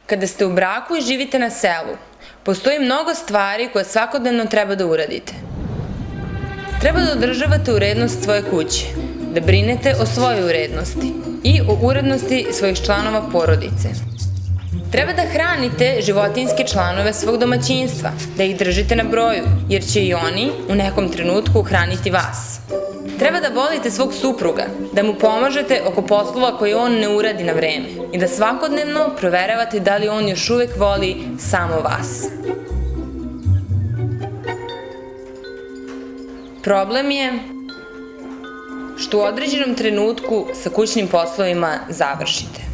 Kada ste u braku i živite na selu, postoji mnogo stvari koje svakodnevno treba da uradite. Treba da održavate urednost svoje kuće, da brinete o svojoj urednosti i o urednosti svojih članova porodice. Treba da hranite životinjske članove svog domaćinstva, da ih držite na broju, jer će i oni u nekom trenutku hraniti vas. Treba da volite svog supruga, da mu pomažete oko poslova koje on ne uradi na vreme i da svakodnevno proveravate da li on još uvek voli samo vas. Problem je što u određenom trenutku sa kućnim poslovima završite.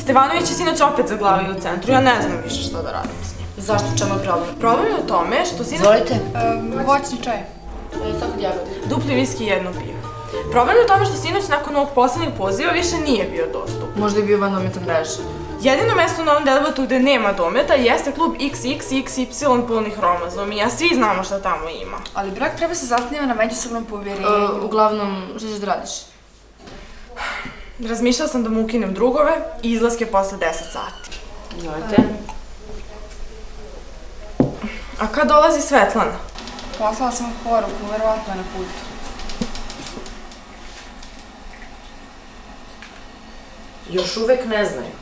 Stevanović je sinoć opet zaglavio u centru, ja ne znam više šta da radim s njim. Zašto, čemu je problem? Problem je u tome što sinoć... Izvolite. Voćni čaj. Sako jagode. Dupli viski i jedno pivo. Problem je u tome što sinoć nakon ovog poslednjeg poziva više nije bio dostup. Možda je bio van dometa mreže. Jedino mesto na ovom delbatu gde nema dometa jeste klub XXXY polnih romazom a svi znamo šta tamo ima. Ali brak treba se zasniva na međusobnom poverenju. Uglavnom, šta ćeš da radiš? Razmišljala sam da mu ukinem drugove i izlaske posle 10 sati. Izvolite. A kad dolazi Svetlana? Poslala sam poruku, verovatno je na putu. Još uvek ne znaju.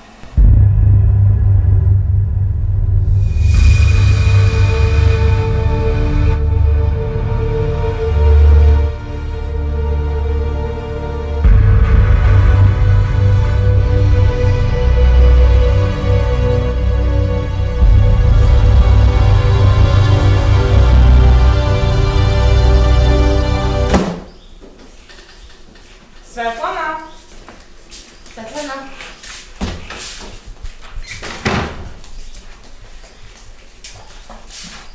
Svetlana? Svetlana?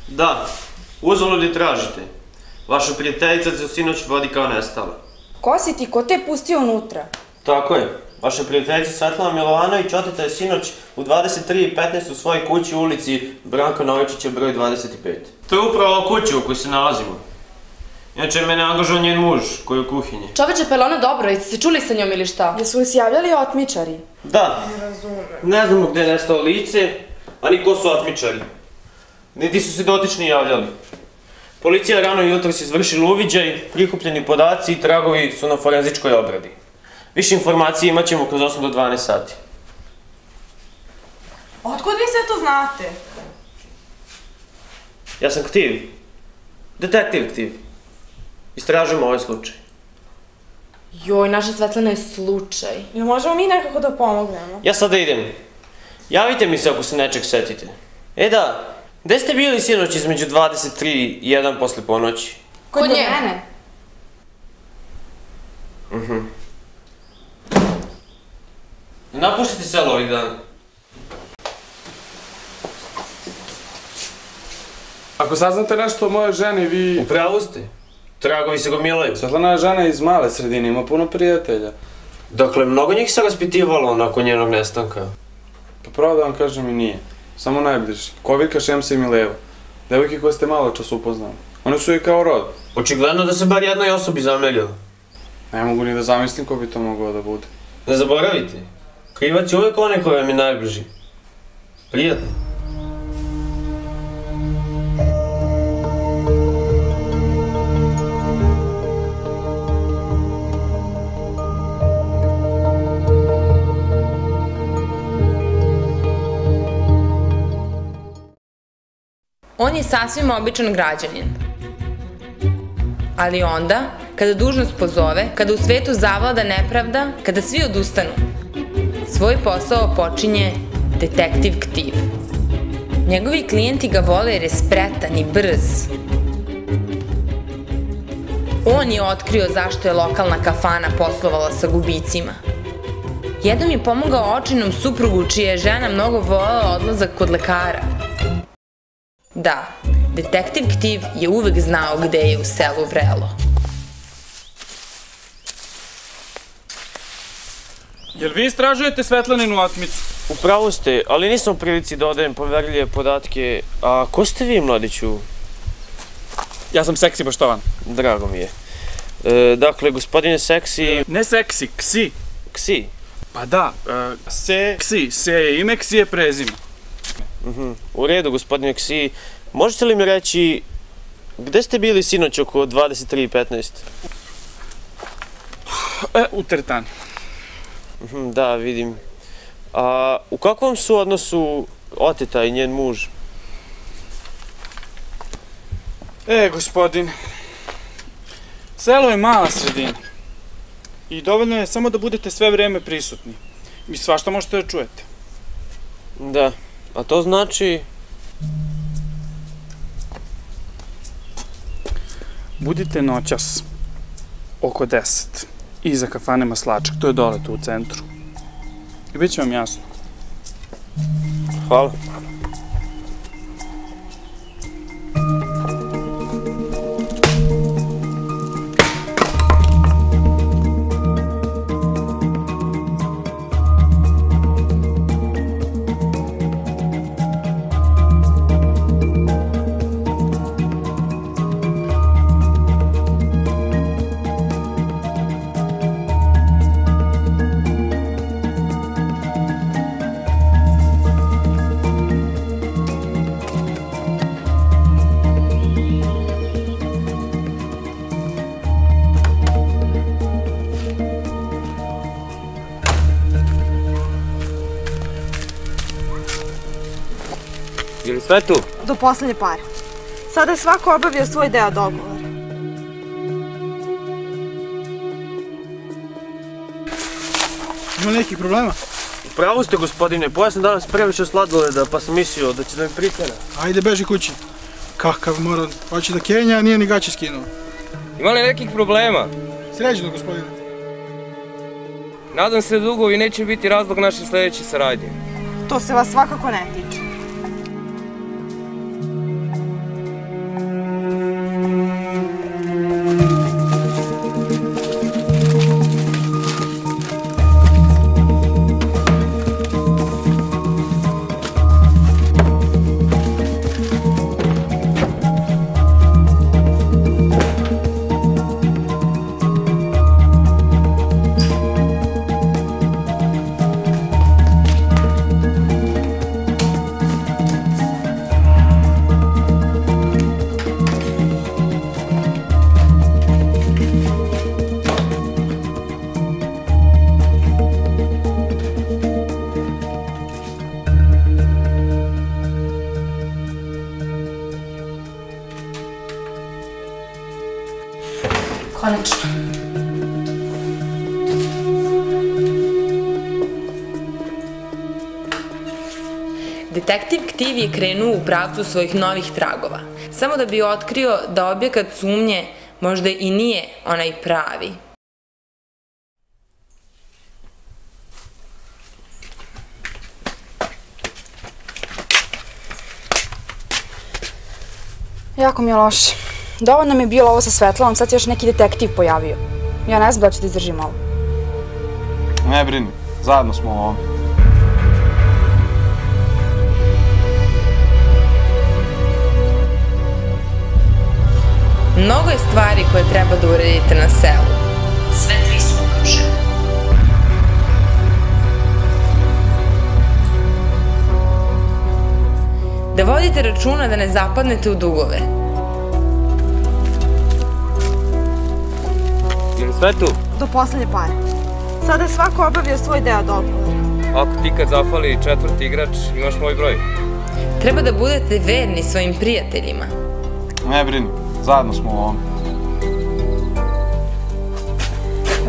Da, uzalud je tražite. Vaša prijateljica se sinoć vodi kao nestala. Ko si ti? Ko te je pustio unutra? Tako je. Vaša prijateljica Svetlana Milovanović oteta je sinoć u 23:15 u svojoj kući u ulici Branka Novičića broj 25. To je upravo kuća u kojoj se nalazimo. Inače, mene angažao njen muž, koji je u kuhinji. Čoveče, pa je ona dobro, jeste se čuli sa njom ili šta? Jesu li se javljali otmičari? Da. Ne razumem. Ne znamo gde je nestao lice, a ni ko su otmičari. Niti su se dotični javljali. Policija rano jutros izvršila uviđaj, prikupljeni podaci i tragovi su na forenzičkoj obradi. Više informacije imat ćemo kroz 8 do 12 sati. Otkud vi sve to znate? Ja sam Ktiv. Detektiv Ktiv. Istražujemo ovaj slučaj. Joj, naša Svetlana je slučaj. Ili možemo mi nekako da pomognemo? Ja sada idem. Javite mi se ako se nečeg setite. E da, gde ste bili sinoć između 23 i 1 posle ponoći? Kod mene? Ne napuštate selo ovih dana. Ako saznate nešto o mojoj ženi, vi... U pravu ste. Tragovi se gomilaju. Svetlana je žena iz male sredine, ima puno prijatelja. Dakle, mnogo njih se raspitivalo nakon njenog nestanka. Pa pravo da vam kažem i nije. Samo najbliži. Kovirka, Šemsa i Mileva. Devojke koje ste malo čas upoznali. One su i kao rod. Očigledno da se bar jednoj osobi zamerilo. Ne mogu ni da zamislim ko bi to mogao da bude. Ne zaboravite. Krivac je uvek onaj koji vam je najbliži. Prijatno. On je sasvim običan građanin. Ali onda kada dužnost pozove, kada u svetu zavlada nepravda, kada svi odustanu. Svoj posao počinje detektiv Ktiv. Njegovi klijenti ga vole jer je spretan i brz. On je otkrio zašto je lokalna kafana poslovala sa gubicima. Jednom je pomogao očinom suprugu čija je žena mnogo volela odlazak kod lekara. Da, detektiv Ktiv je uvek znao gde je u selu vrelo. Jel vi istražujete Svetlaninu otmicu? Upravo ste, ali nisam u prilici da odajem poverljive podatke. A ko ste vi, mladiću? Ja sam Seksi Poštovan. Drago mi je. Dakle, gospodine Seksi... Ne Seksi, Ksi. Ksi? Pa da, Ksi, Se je ime, Ksi je prezime. U redu, gospodine Ksi. Možete li mi reći, gde ste bili sinoć oko 23:15? U teretani. Da, vidim. A u kakvom su odnosu oteta i njen muž? Gospodine, selo je mala sredina i dovoljno je samo da budete sve vreme prisutni i svašta možete da čujete. Da, a to znači... Budite noćas oko 10 iza kafane Maslačak, to je dole tu u centru. I bit će vam jasno. Hvala. Je li sve tu? Do poslednje pare. Sada je svako obavio svoj deo dogovora. Ima nekih problema? Upravo ste, gospodine, pojao sam danas previše sladoleda, pa sam mislio da će da mi prikane. Ajde, beži kući. Kakav moral, hoće da Kenja, a nije ni gaće skinuo. Ima li nekih problema? Sređeno, gospodine. Nadam se da dugovi neće biti razlog naše sledeće saradnje. To se vas svakako ne tiče. Konačno. Detektiv Ktiv je krenuo u pravcu svojih novih tragova, samo da bi otkrio da objekat sumnje možda i nije onaj pravi. Jako mi je loše. Dovoljno mi je bilo ovo sa Svetlanom, sad se još neki detektiv pojavio. Ja ne znam da ću da izdržim ovo. Ne brini, zajedno smo u ovom. Mnogo je stvari koje treba da uredite na selu. Sve tri su ugrožene. Da vodite računa da ne zapadnete u dugove. Je li sve tu? Do poslednje pare. Sada je svako obavio svoj deo dogovora. Ako ti kad zafali četvrti igrač, imaš moj broj. Treba da budete verni svojim prijateljima. Ne brini, zajedno smo u ovom.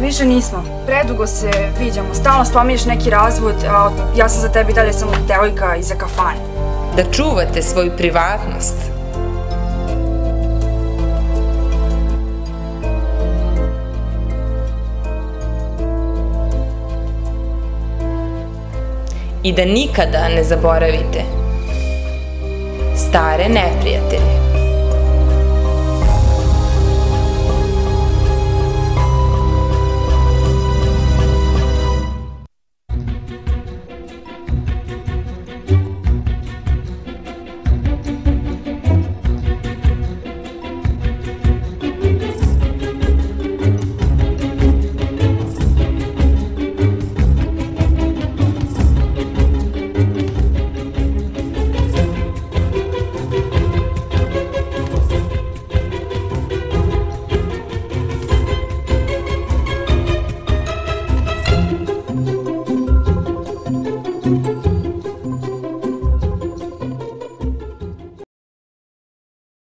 Više nismo. Predugo se viđamo. Stalno spominješ neki razvod, a ja sam za tebi dalje samo devojka iza kafane. Da čuvate svoju privatnost. I da nikada ne zaboravite stare neprijatelje.